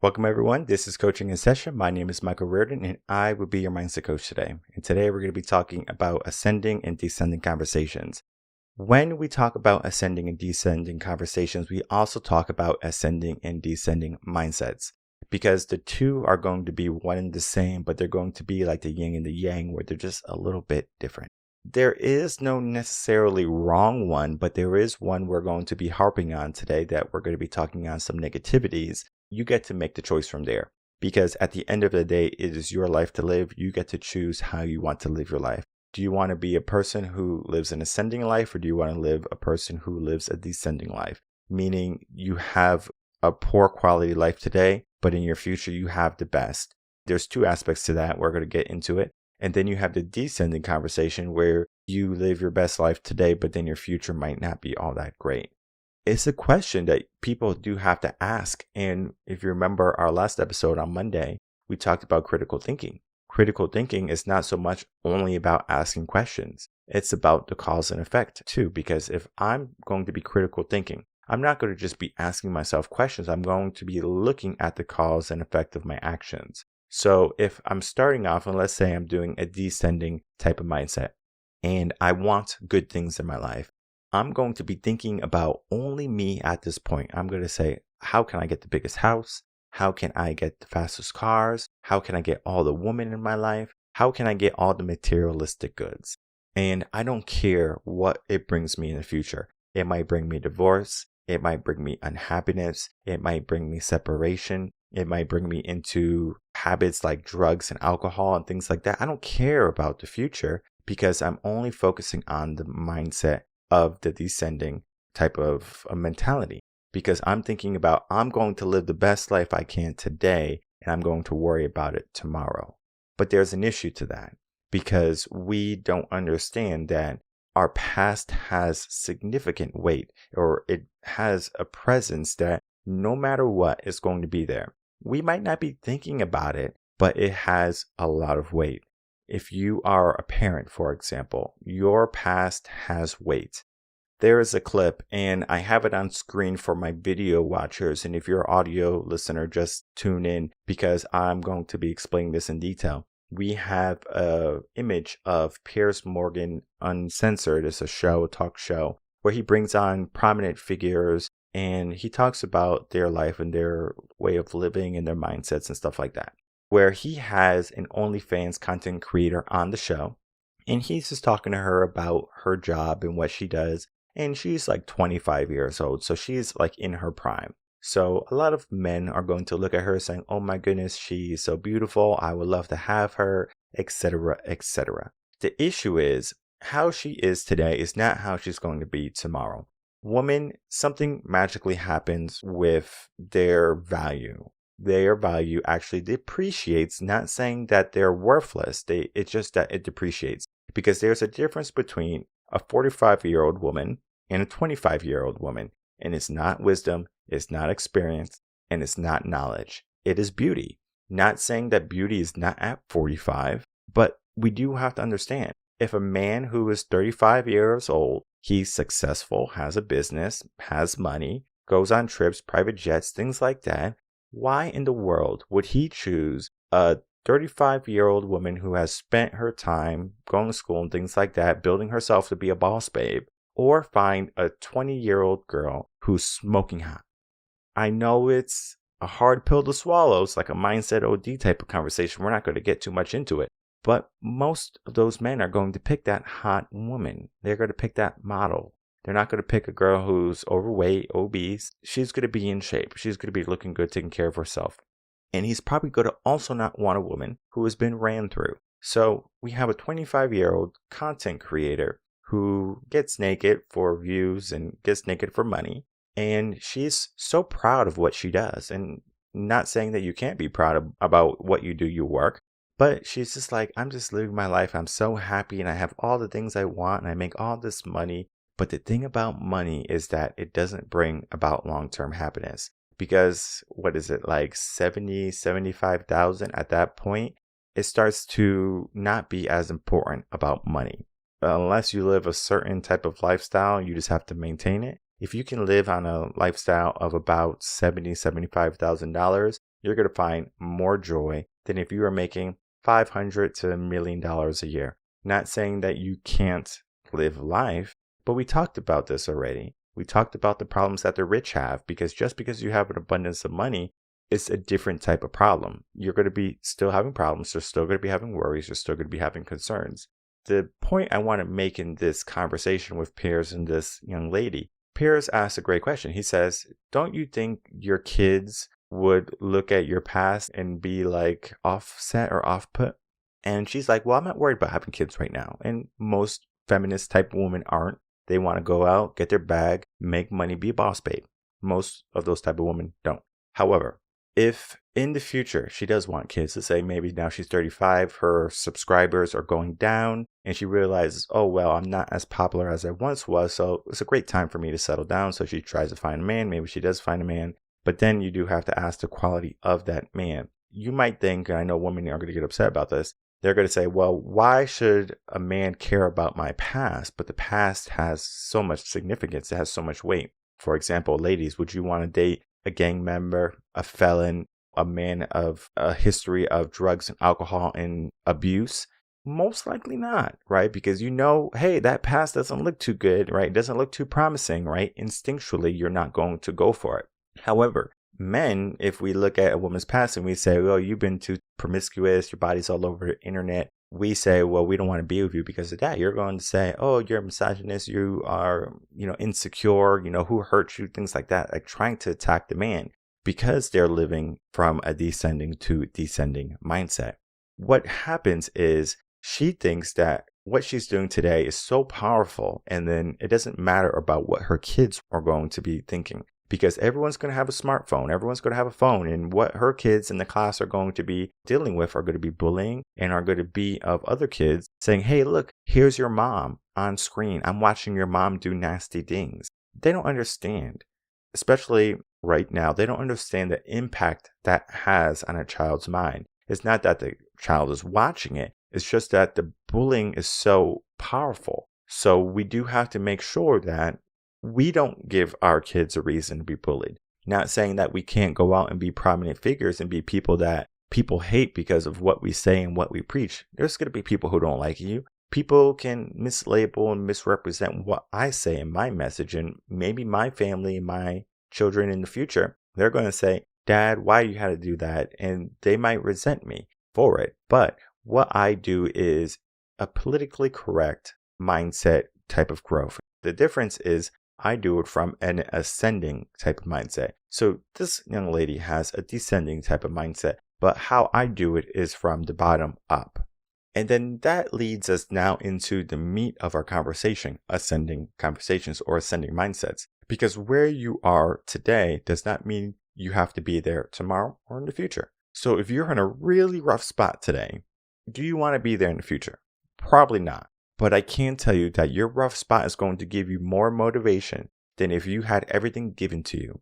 Welcome, everyone. This is Coaching in Session. My name is Michael Reardon, and I will be your mindset coach today. And today we're going to be talking about ascending and descending conversations. When we talk about ascending and descending conversations, we also talk about ascending and descending mindsets, because the two are going to be one and the same, but they're going to be like the yin and the yang, where they're just a little bit different. There is no necessarily wrong one, but there is one we're going to be harping on today that we're going to be talking on some negativities. You get to make the choice from there, because at the end of the day, it is your life to live. You get to choose how you want to live your life. Do you want to be a person who lives an ascending life, or do you want to live a person who lives a descending life? Meaning you have a poor quality life today, but in your future, you have the best. There's two aspects to that. We're going to get into it. And then you have the descending conversation where you live your best life today, but then your future might not be all that great. It's a question that people do have to ask. And if you remember our last episode on Monday, we talked about critical thinking. Critical thinking is not so much only about asking questions. It's about the cause and effect too, because if I'm going to be critical thinking, I'm not going to just be asking myself questions. I'm going to be looking at the cause and effect of my actions. So if I'm starting off, and let's say I'm doing a descending type of mindset, and I want good things in my life, I'm going to be thinking about only me at this point. I'm going to say, how can I get the biggest house? How can I get the fastest cars? How can I get all the women in my life? How can I get all the materialistic goods? And I don't care what it brings me in the future. It might bring me divorce. It might bring me unhappiness. It might bring me separation. It might bring me into habits like drugs and alcohol and things like that. I don't care about the future, because I'm only focusing on the mindset of the descending type of a mentality, because I'm thinking about, I'm going to live the best life I can today, and I'm going to worry about it tomorrow. But there's an issue to that, because we don't understand that our past has significant weight, or it has a presence that no matter what is going to be there. We might not be thinking about it, but it has a lot of weight. If you are a parent, for example, your past has weight. There is a clip, and I have it on screen for my video watchers. And if you're an audio listener, just tune in, because I'm going to be explaining this in detail. We have an image of Piers Morgan Uncensored. It's a talk show, where he brings on prominent figures, and he talks about their life and their way of living and their mindsets and stuff like that, where he has an OnlyFans content creator on the show, and he's just talking to her about her job and what she does. And she's like 25 years old, so she's like in her prime. So a lot of men are going to look at her saying, oh my goodness, she's so beautiful, I would love to have her, etc., etc. The issue is, how she is today is not how she's going to be tomorrow. Women, something magically happens with their value. Their value actually depreciates, not saying that they're worthless. It's just that it depreciates, because there's a difference between a 45-year-old woman and a 25-year-old woman. And it's not wisdom, it's not experience, and it's not knowledge. It is beauty. Not saying that beauty is not at 45, but we do have to understand, if a man who is 35 years old, he's successful, has a business, has money, goes on trips, private jets, things like that, why in the world would he choose a 35-year-old woman who has spent her time going to school and things like that, building herself to be a boss babe, or find a 20-year-old girl who's smoking hot? I know it's a hard pill to swallow. It's like a mindset OD type of conversation. We're not going to get too much into it. But most of those men are going to pick that hot woman. They're going to pick that model. They're not going to pick a girl who's overweight, obese. She's going to be in shape. She's going to be looking good, taking care of herself. And he's probably going to also not want a woman who has been ran through. So we have a 25-year-old content creator who gets naked for views and gets naked for money. And she's so proud of what she does. And not saying that you can't be proud about what you do, your work. But she's just like, I'm just living my life. I'm so happy, and I have all the things I want, and I make all this money. But the thing about money is that it doesn't bring about long-term happiness. Because what is it, like 70, 75,000 at that point, it starts to not be as important about money. Unless you live a certain type of lifestyle, you just have to maintain it. If you can live on a lifestyle of about $70,000, $75,000, you're going to find more joy than if you are making $500 to $1 million a year. Not saying that you can't live life, but we talked about this already. We talked about the problems that the rich have, because just because you have an abundance of money, it's a different type of problem. You're going to be still having problems. You're still going to be having worries. You're still going to be having concerns. The point I want to make in this conversation with Piers and this young lady, Piers asked a great question. He says, don't you think your kids would look at your past and be like offset or off put? And she's like, well, I'm not worried about having kids right now. And most feminist type women aren't. They want to go out, get their bag, make money, be a boss babe. Most of those type of women don't. However, if in the future she does want kids, to say maybe now she's 35, her subscribers are going down, and she realizes, oh, well, I'm not as popular as I once was, so it's a great time for me to settle down. So she tries to find a man. Maybe she does find a man, but then you do have to ask the quality of that man. You might think, and I know women are going to get upset about this, they're going to say, well, why should a man care about my past? But the past has so much significance. It has so much weight. For example, ladies, would you want to date a gang member, a felon, a man of a history of drugs and alcohol and abuse? Most likely not, right? Because hey, that past doesn't look too good, right? It doesn't look too promising, right? Instinctually, you're not going to go for it. However, men, if we look at a woman's past and we say, well, you've been too promiscuous, your body's all over the internet, we say, well, we don't want to be with you because of that. You're going to say, oh, you're a misogynist, you are, insecure, who hurt you, things like that, like trying to attack the man because they're living from a descending to descending mindset. What happens is she thinks that what she's doing today is so powerful, and then it doesn't matter about what her kids are going to be thinking. Because everyone's going to have a smartphone, everyone's going to have a phone, and what her kids in the class are going to be dealing with are going to be bullying and are going to be of other kids saying, hey, look, here's your mom on screen. I'm watching your mom do nasty things. They don't understand, especially right now, they don't understand the impact that has on a child's mind. It's not that the child is watching it. It's just that the bullying is so powerful. So we do have to make sure that we don't give our kids a reason to be bullied. Not saying that we can't go out and be prominent figures and be people that people hate because of what we say and what we preach. There's going to be people who don't like you. People can mislabel and misrepresent what I say in my message, and maybe my family and my children in the future, they're going to say, Dad, why you had to do that? And they might resent me for it. But what I do is a politically correct mindset type of growth. The difference is I do it from an ascending type of mindset. So this young lady has a descending type of mindset, but how I do it is from the bottom up. And then that leads us now into the meat of our conversation, ascending conversations or ascending mindsets. Because where you are today does not mean you have to be there tomorrow or in the future. So if you're in a really rough spot today, do you want to be there in the future? Probably not. But I can tell you that your rough spot is going to give you more motivation than if you had everything given to you.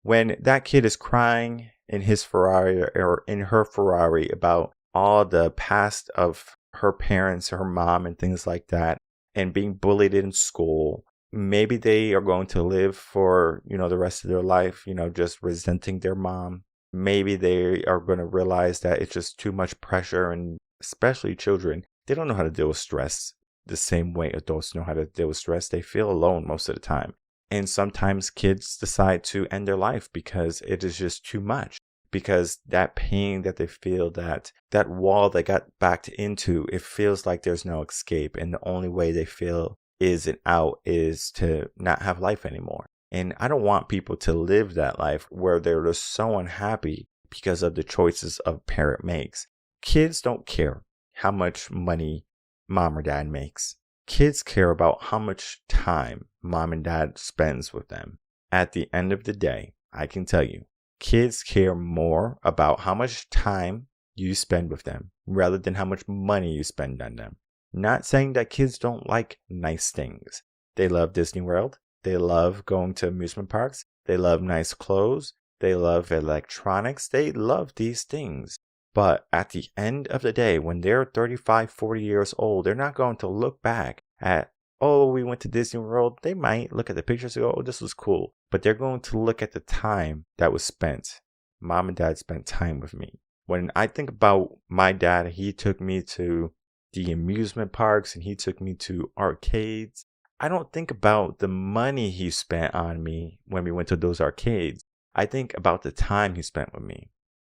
When that kid is crying in his Ferrari or in her Ferrari about all the past of her parents, her mom, and things like that, and being bullied in school, maybe they are going to live for, the rest of their life, just resenting their mom. Maybe they are going to realize that it's just too much pressure, and especially children, they don't know how to deal with stress the same way adults know how to deal with stress. They feel alone most of the time. And sometimes kids decide to end their life because it is just too much. Because that pain that they feel, that wall they got backed into, it feels like there's no escape. And the only way they feel is an out is to not have life anymore. And I don't want people to live that life where they're just so unhappy because of the choices a parent makes. Kids don't care how much money mom or dad makes. Kids care about how much time mom and dad spends with them. At the end of the day, I can tell you, kids care more about how much time you spend with them rather than how much money you spend on them. Not saying that kids don't like nice things. They love Disney World. They love going to amusement parks. They love nice clothes. They love electronics. They love these things. But at the end of the day, when they're 35, 40 years old, they're not going to look back at, oh, we went to Disney World. They might look at the pictures and go, oh, this was cool. But they're going to look at the time that was spent. mom and dad spent time with me. When I think about my dad, he took me to the amusement parks and he took me to arcades. I don't think about the money he spent on me when we went to those arcades. I think about the time he spent with me.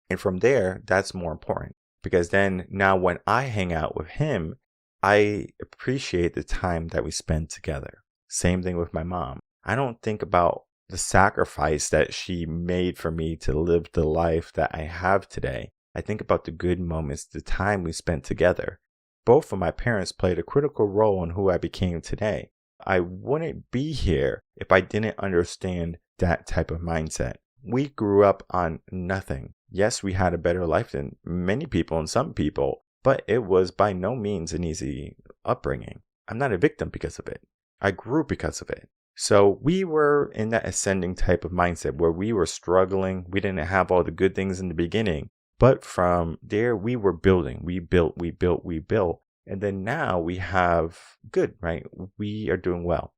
And from there, that's more important because then now when I hang out with him, I appreciate the time that we spend together. Same thing with my mom. I don't think about the sacrifice that she made for me to live the life that I have today. I think about the good moments, the time we spent together. Both of my parents played a critical role in who I became today. I wouldn't be here if I didn't understand that type of mindset. We grew up on nothing. Yes, we had a better life than many people and some people, but it was by no means an easy upbringing. I'm not a victim because of it. I grew because of it. So we were in that ascending type of mindset where we were struggling. We didn't have all the good things in the beginning. But from there, we were building. We built. And then now we have good, right? We are doing well.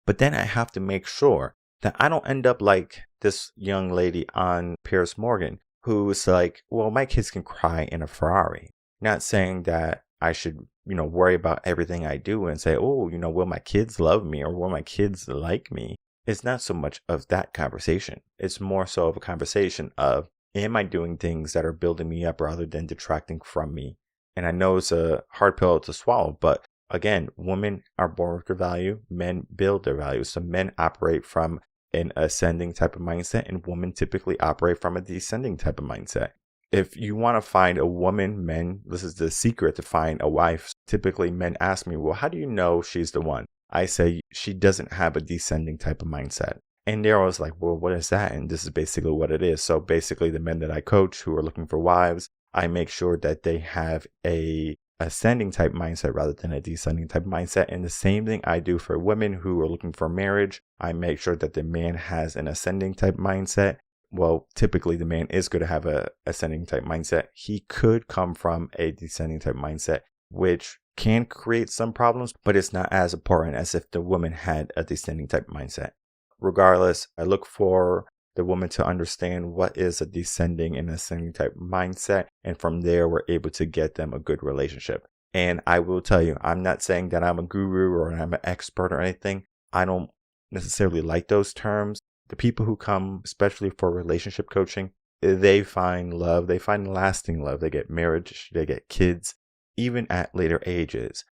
But then I have to make sure that I don't end up like this young lady on Piers Morgan, who's like, well, my kids can cry in a Ferrari. Not saying that I should, worry about everything I do and say, oh, will my kids love me or will my kids like me? It's not so much of that conversation. It's more so of a conversation of, am I doing things that are building me up rather than detracting from me? And I know it's a hard pill to swallow, but again, women are born with their value, men build their value. So men operate from an ascending type of mindset and women typically operate from a descending type of mindset. If you want to find a woman, men, this is the secret to find a wife. Typically men ask me, well, how do you know she's the one? I say she doesn't have a descending type of mindset. And they're always like, well, what is that? And this is basically what it is. So basically the men that I coach who are looking for wives, I make sure that they have a ascending type mindset rather than a descending type mindset. And the same thing I do for women who are looking for marriage. I make sure that the man has an ascending type mindset. Well, typically the man is going to have a ascending type mindset. He could come from a descending type mindset, which can create some problems, but it's not as important as if the woman had a descending type mindset. Regardless, I look for the woman to understand what is a descending and ascending type mindset. And from there, we're able to get them a good relationship. And I will tell you, I'm not saying that I'm a guru or I'm an expert or anything. I don't necessarily like those terms. The people who come, especially for relationship coaching, they find love. They find lasting love. They get marriage. They get kids, even at later ages.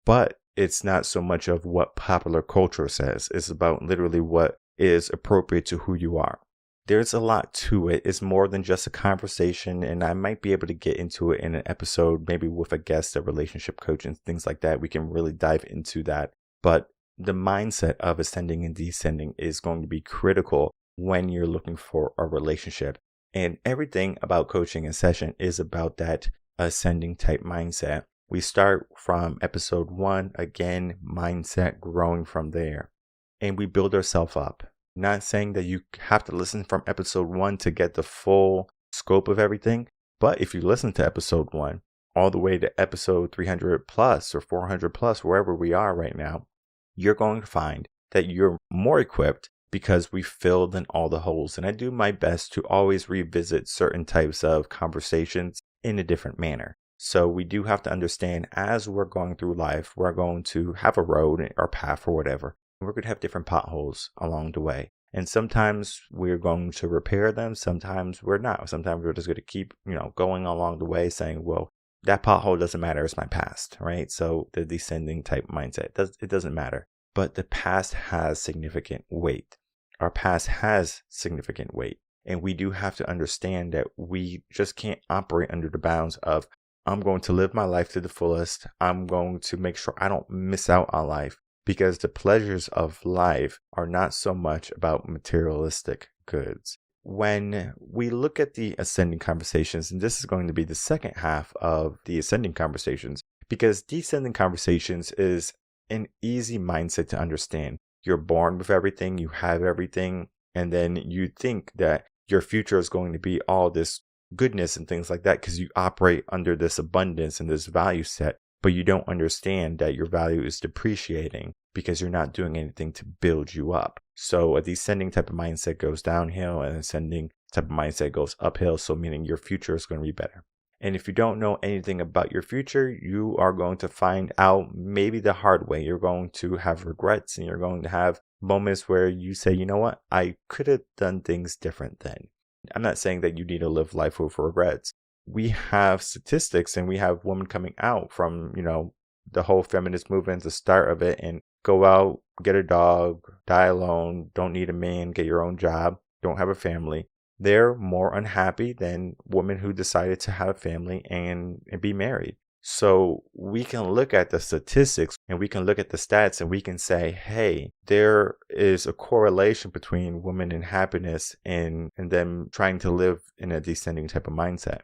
But it's not so much of what popular culture says. It's about literally what is appropriate to who you are. There's a lot to it. It's more than just a conversation, and I might be able to get into it in an episode, maybe with a guest, a relationship coach and things like that. We can really dive into that. But the mindset of ascending and descending is going to be critical when you're looking for a relationship. And everything about coaching and session is about that ascending type mindset. We start from episode 1, again, mindset, growing from there. And we build ourselves up. Not saying that you have to listen from episode 1 to get the full scope of everything. But if you listen to episode 1 all the way to episode 300 plus or 400 plus, wherever we are right now, you're going to find that you're more equipped because we filled in all the holes. And I do my best to always revisit certain types of conversations in a different manner. So we do have to understand as we're going through life, we're going to have a road or path or whatever. We're going to have different potholes along the way. And sometimes we're going to repair them. Sometimes we're not. Sometimes we're just going to keep, going along the way saying, well, that pothole doesn't matter. It's my past, right? So the descending type mindset, it doesn't matter. But the past has significant weight. Our past has significant weight. And we do have to understand that we just can't operate under the bounds of, I'm going to live my life to the fullest. I'm going to make sure I don't miss out on life. Because the pleasures of life are not so much about materialistic goods. When we look at the ascending conversations, and this is going to be the second half of the ascending conversations, because descending conversations is an easy mindset to understand. You're born with everything, you have everything, and then you think that your future is going to be all this goodness and things like that because you operate under this abundance and this value set. But you don't understand that your value is depreciating because you're not doing anything to build you up. So a descending type of mindset goes downhill and ascending type of mindset goes uphill. So meaning your future is going to be better. And if you don't know anything about your future, you are going to find out maybe the hard way. You're going to have regrets and you're going to have moments where you say, you know what, I could have done things different then. I'm not saying that you need to live life with regrets. We have statistics and we have women coming out from, the whole feminist movement, the start of it, and go out, get a dog, die alone, don't need a man, get your own job, don't have a family. They're more unhappy than women who decided to have a family and be married. So we can look at the statistics and we can look at the stats and we can say, hey, there is a correlation between women and happiness and them trying to live in a descending type of mindset.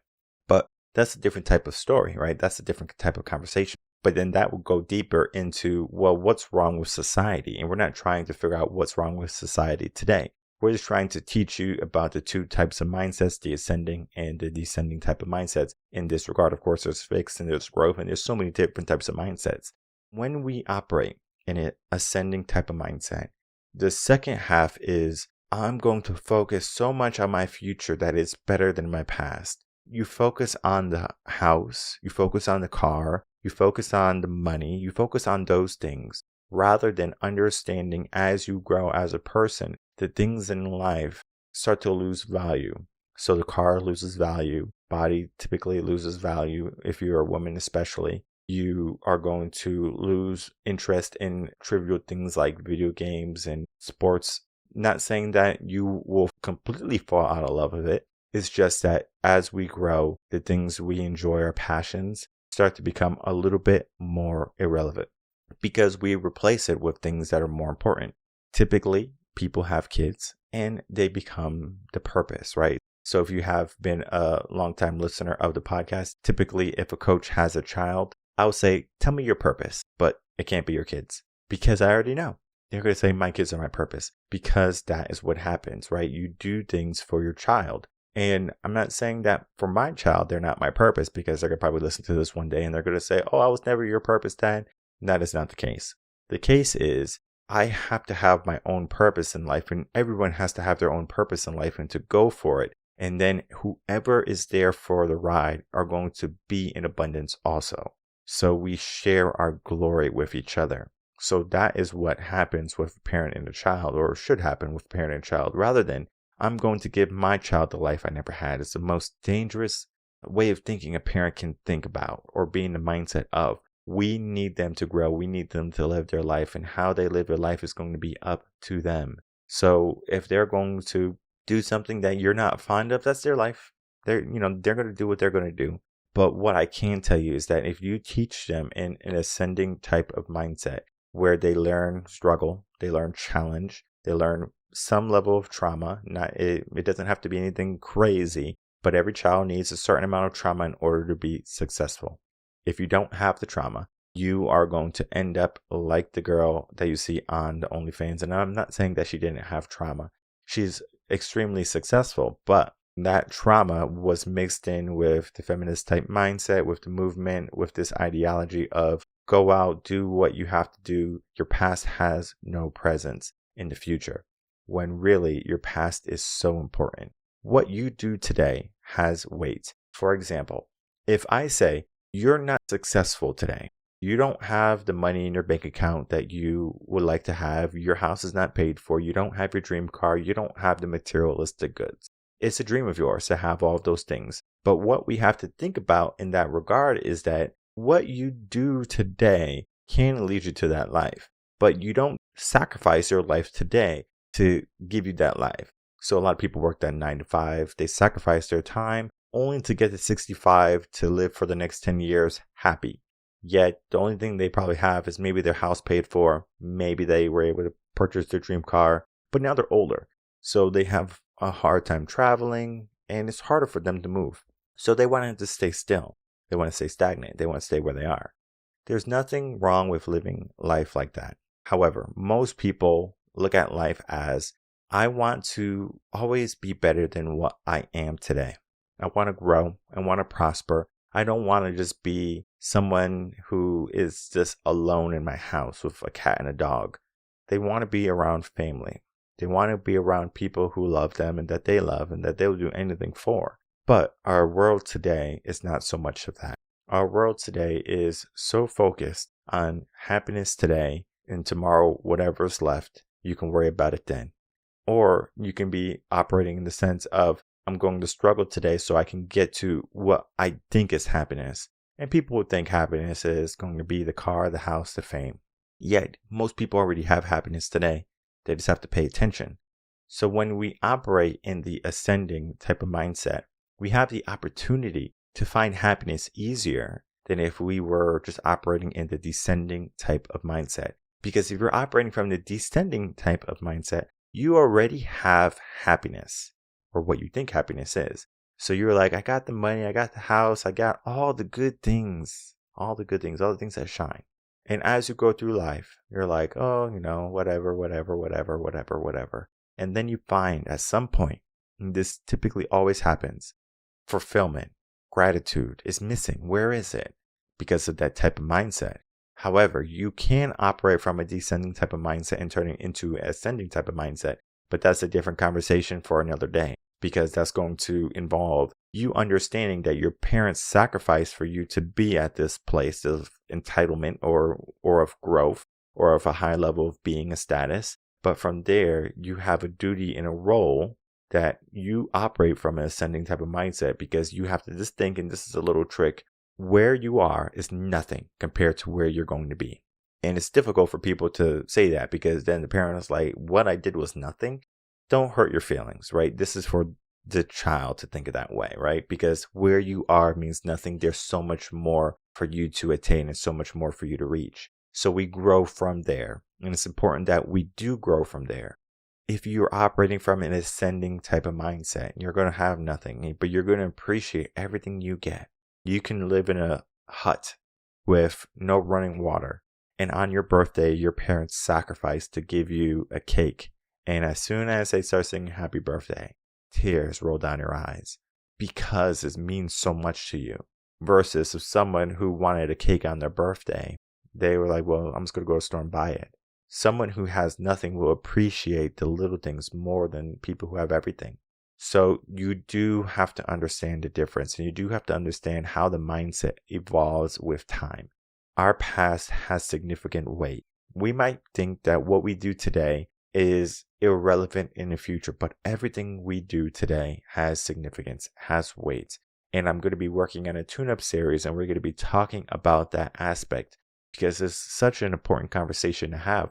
But that's a different type of story, right? That's a different type of conversation. But then that will go deeper into, well, what's wrong with society? And we're not trying to figure out what's wrong with society today. We're just trying to teach you about the two types of mindsets, the ascending and the descending type of mindsets. In this regard, of course, there's fixed and there's growth, and there's so many different types of mindsets. When we operate in an ascending type of mindset, the second half is, I'm going to focus so much on my future that it's better than my past. You focus on the house, you focus on the car, you focus on the money, you focus on those things, rather than understanding as you grow as a person, the things in life start to lose value. So the car loses value, body typically loses value. If you're a woman especially, you are going to lose interest in trivial things like video games and sports. Not saying that you will completely fall out of love with it. It's just that as we grow, the things we enjoy, our passions, start to become a little bit more irrelevant because we replace it with things that are more important. Typically, people have kids and they become the purpose, right? So if you have been a longtime listener of the podcast, typically if a coach has a child, I'll say, tell me your purpose, but it can't be your kids because I already know. They're going to say my kids are my purpose because that is what happens, right? You do things for your child. And I'm not saying that for my child, they're not my purpose because they're going to probably listen to this one day and they're going to say, oh, I was never your purpose, Dad. That is not the case. The case is I have to have my own purpose in life, and everyone has to have their own purpose in life and to go for it. And then whoever is there for the ride are going to be in abundance also. So we share our glory with each other. So that is what happens with a parent and a child, or should happen with a parent and a child, rather than I'm going to give my child the life I never had. It's the most dangerous way of thinking a parent can think about or be in the mindset of. We need them to grow. We need them to live their life, and how they live their life is going to be up to them. So if they're going to do something that you're not fond of, that's their life. They're going to do what they're going to do. But what I can tell you is that if you teach them in an ascending type of mindset where they learn struggle, they learn challenge, they learn some level of trauma. It doesn't have to be anything crazy, but every child needs a certain amount of trauma in order to be successful. If you don't have the trauma, you are going to end up like the girl that you see on the OnlyFans. And I'm not saying that she didn't have trauma. She's extremely successful, but that trauma was mixed in with the feminist type mindset, with the movement, with this ideology of go out, do what you have to do. Your past has no presence in the future, when really your past is so important. What you do today has weight. For example, if I say you're not successful today, you don't have the money in your bank account that you would like to have, your house is not paid for, you don't have your dream car, you don't have the materialistic goods. It's a dream of yours to have all of those things. But what we have to think about in that regard is that what you do today can lead you to that life, but you don't sacrifice your life today to give you that life. So a lot of people work that 9 to 5. They sacrifice their time only to get to 65 to live for the next 10 years happy. Yet the only thing they probably have is maybe their house paid for. Maybe they were able to purchase their dream car, but now they're older. So they have a hard time traveling and it's harder for them to move. So they want to stay still. They want to stay stagnant. They want to stay where they are. There's nothing wrong with living life like that. However, most people look at life as, I want to always be better than what I am today. I want to grow. I want to prosper. I don't want to just be someone who is just alone in my house with a cat and a dog. They want to be around family. They want to be around people who love them and that they love and that they'll do anything for. But our world today is not so much of that. Our world today is so focused on happiness today, and tomorrow, whatever's left, you can worry about it then. Or you can be operating in the sense of, I'm going to struggle today so I can get to what I think is happiness. And people would think happiness is going to be the car, the house, the fame. Yet, most people already have happiness today. They just have to pay attention. So when we operate in the ascending type of mindset, we have the opportunity to find happiness easier than if we were just operating in the descending type of mindset. Because if you're operating from the descending type of mindset, you already have happiness, or what you think happiness is. So you're like, I got the money, I got the house, I got all the good things, all the things that shine. And as you go through life, you're like, oh, whatever. And then you find at some point, and this typically always happens, fulfillment, gratitude is missing. Where is it? Because of that type of mindset. However, you can operate from a descending type of mindset and turn it into an ascending type of mindset. But that's a different conversation for another day, because that's going to involve you understanding that your parents sacrificed for you to be at this place of entitlement or of growth or of a high level of being, a status. But from there, you have a duty and a role that you operate from an ascending type of mindset, because you have to just think, and this is a little trick, where you are is nothing compared to where you're going to be. And it's difficult for people to say that, because then the parent is like, what I did was nothing. Don't hurt your feelings, right? This is for the child to think of that way, right? Because where you are means nothing. There's so much more for you to attain and so much more for you to reach. So we grow from there. And it's important that we do grow from there. If you're operating from an ascending type of mindset, you're going to have nothing, but you're going to appreciate everything you get. You can live in a hut with no running water, and on your birthday, your parents sacrificed to give you a cake. And as soon as they start singing happy birthday, tears roll down your eyes because it means so much to you. Versus if someone who wanted a cake on their birthday, they were like, well, I'm just going to go to the store and buy it. Someone who has nothing will appreciate the little things more than people who have everything. So you do have to understand the difference, and you do have to understand how the mindset evolves with time. Our past has significant weight. We might think that what we do today is irrelevant in the future, but everything we do today has significance, has weight. And I'm going to be working on a tune-up series, and we're going to be talking about that aspect, because it's such an important conversation to have.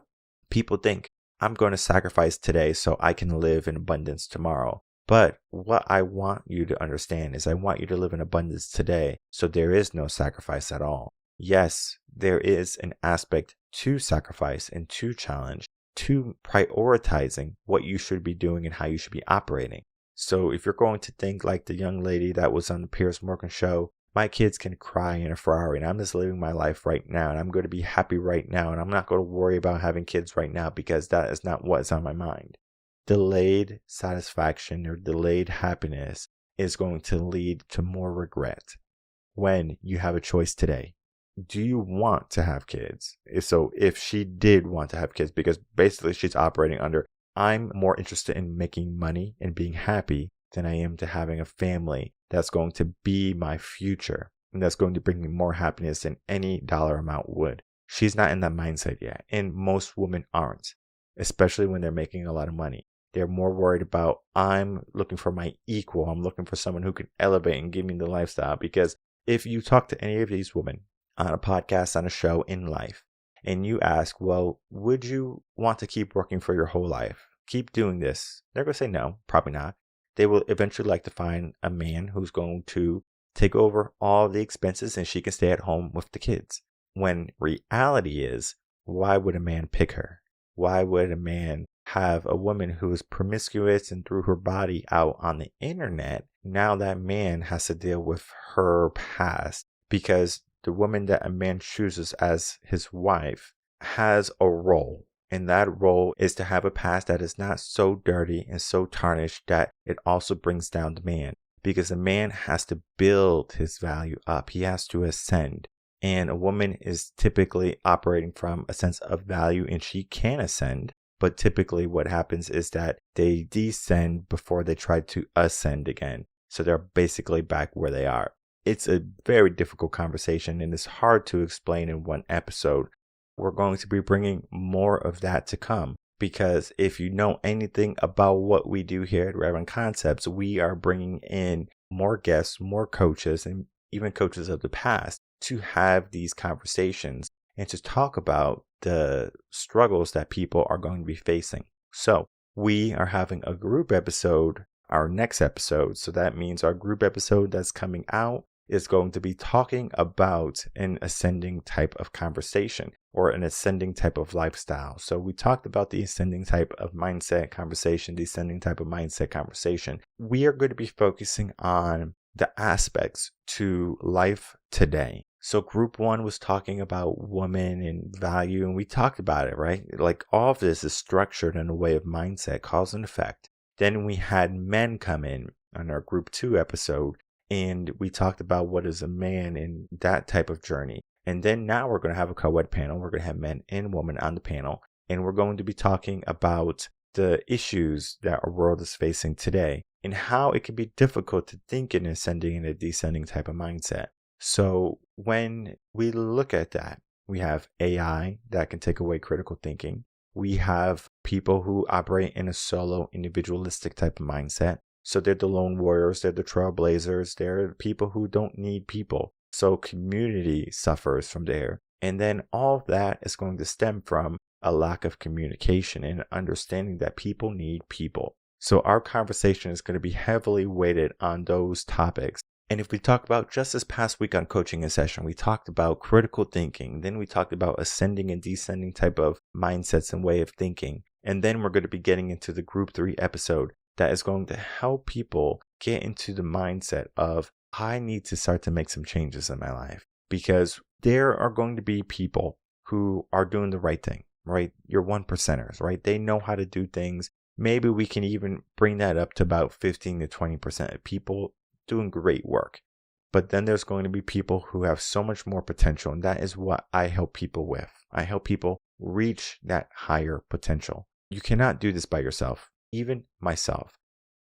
People think, I'm going to sacrifice today so I can live in abundance tomorrow. But what I want you to understand is I want you to live in abundance today, so there is no sacrifice at all. Yes, there is an aspect to sacrifice and to challenge, to prioritizing what you should be doing and how you should be operating. So if you're going to think like the young lady that was on the Piers Morgan show, my kids can cry in a Ferrari and I'm just living my life right now and I'm going to be happy right now and I'm not going to worry about having kids right now because that is not what's on my mind. Delayed satisfaction or delayed happiness is going to lead to more regret when you have a choice today. Do you want to have kids? If she did want to have kids, because basically she's operating under, I'm more interested in making money and being happy than I am to having a family that's going to be my future and that's going to bring me more happiness than any dollar amount would. She's not in that mindset yet, and most women aren't, especially when they're making a lot of money. They're more worried about, I'm looking for my equal. I'm looking for someone who can elevate and give me the lifestyle. Because if you talk to any of these women on a podcast, on a show, in life, and you ask, well, would you want to keep working for your whole life? Keep doing this? They're going to say no, probably not. They will eventually like to find a man who's going to take over all the expenses and she can stay at home with the kids. When reality is, why would a man pick her? Why would a man have a woman who is promiscuous and threw her body out on the internet? Now that man has to deal with her past, because the woman that a man chooses as his wife has a role. And that role is to have a past that is not so dirty and so tarnished that it also brings down the man. Because a man has to build his value up. He has to ascend. And a woman is typically operating from a sense of value, and she can ascend, but typically what happens is that they descend before they try to ascend again. So they're basically back where they are. It's a very difficult conversation and it's hard to explain in one episode. We're going to be bringing more of that to come, because if you know anything about what we do here at Relevant Concepts, we are bringing in more guests, more coaches, and even coaches of the past to have these conversations and to talk about the struggles that people are going to be facing. So we are having a group episode, our next episode. So that means our group episode that's coming out is going to be talking about an ascending type of conversation or an ascending type of lifestyle. So we talked about the ascending type of mindset conversation, the ascending type of mindset conversation. We are going to be focusing on the aspects to life today. So group 1 was talking about woman and value, and we talked about it, right? Like all of this is structured in a way of mindset, cause and effect. Then we had men come in on our group 2 episode, and we talked about what is a man in that type of journey. And then now we're going to have a co-ed panel. We're going to have men and women on the panel, and we're going to be talking about the issues that our world is facing today and how it can be difficult to think in ascending and a descending type of mindset. So when we look at that, we have AI that can take away critical thinking. We have people who operate in a solo individualistic type of mindset. So they're the lone warriors, they're the trailblazers, they're people who don't need people. So community suffers from there. And then all of that is going to stem from a lack of communication and understanding that people need people. So our conversation is going to be heavily weighted on those topics. And if we talk about just this past week on Coaching in Session, we talked about critical thinking. Then we talked about ascending and descending type of mindsets and way of thinking. And then we're going to be getting into the group 3 episode that is going to help people get into the mindset of, I need to start to make some changes in my life, because there are going to be people who are doing the right thing, right? Your 1%ers, right? They know how to do things. Maybe we can even bring that up to about 15 to 20% of people doing great work. But then there's going to be people who have so much more potential, and that is what I help people with. I help people reach that higher potential. You cannot do this by yourself. Even myself,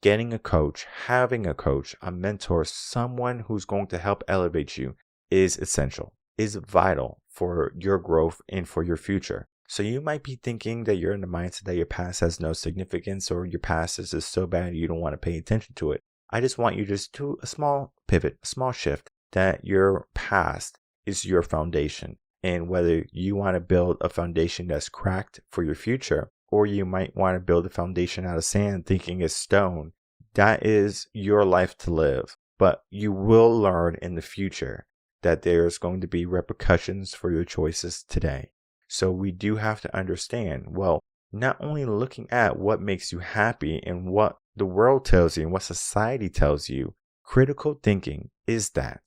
getting a coach, having a coach, a mentor, someone who's going to help elevate you is essential, is vital for your growth and for your future. So you might be thinking that you're in the mindset that your past has no significance, or your past is just so bad you don't want to pay attention to it. I just want you to just do a small pivot, a small shift, that your past is your foundation. And whether you want to build a foundation that's cracked for your future, or you might want to build a foundation out of sand thinking it's stone, that is your life to live. But you will learn in the future that there's going to be repercussions for your choices today. So we do have to understand, well, not only looking at what makes you happy and what the world tells you and what society tells you, critical thinking is that.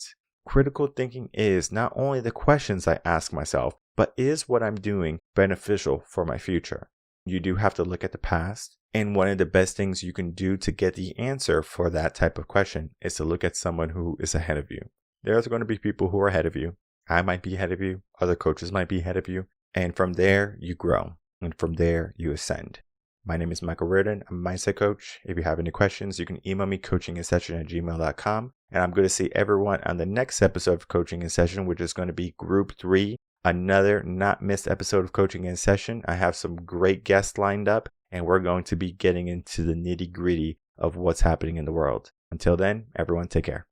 Critical thinking is not only the questions I ask myself, but is what I'm doing beneficial for my future? You do have to look at the past. And one of the best things you can do to get the answer for that type of question is to look at someone who is ahead of you. There's going to be people who are ahead of you. I might be ahead of you. Other coaches might be ahead of you. And from there, you grow. And from there, you ascend. My name is Michael Reardon. I'm a mindset coach. If you have any questions, you can email me coachinginsession@gmail.com. And I'm going to see everyone on the next episode of Coaching in Session, which is going to be Group 3. Another not missed episode of Coaching in Session. I have some great guests lined up, and we're going to be getting into the nitty-gritty of what's happening in the world. Until then, everyone take care.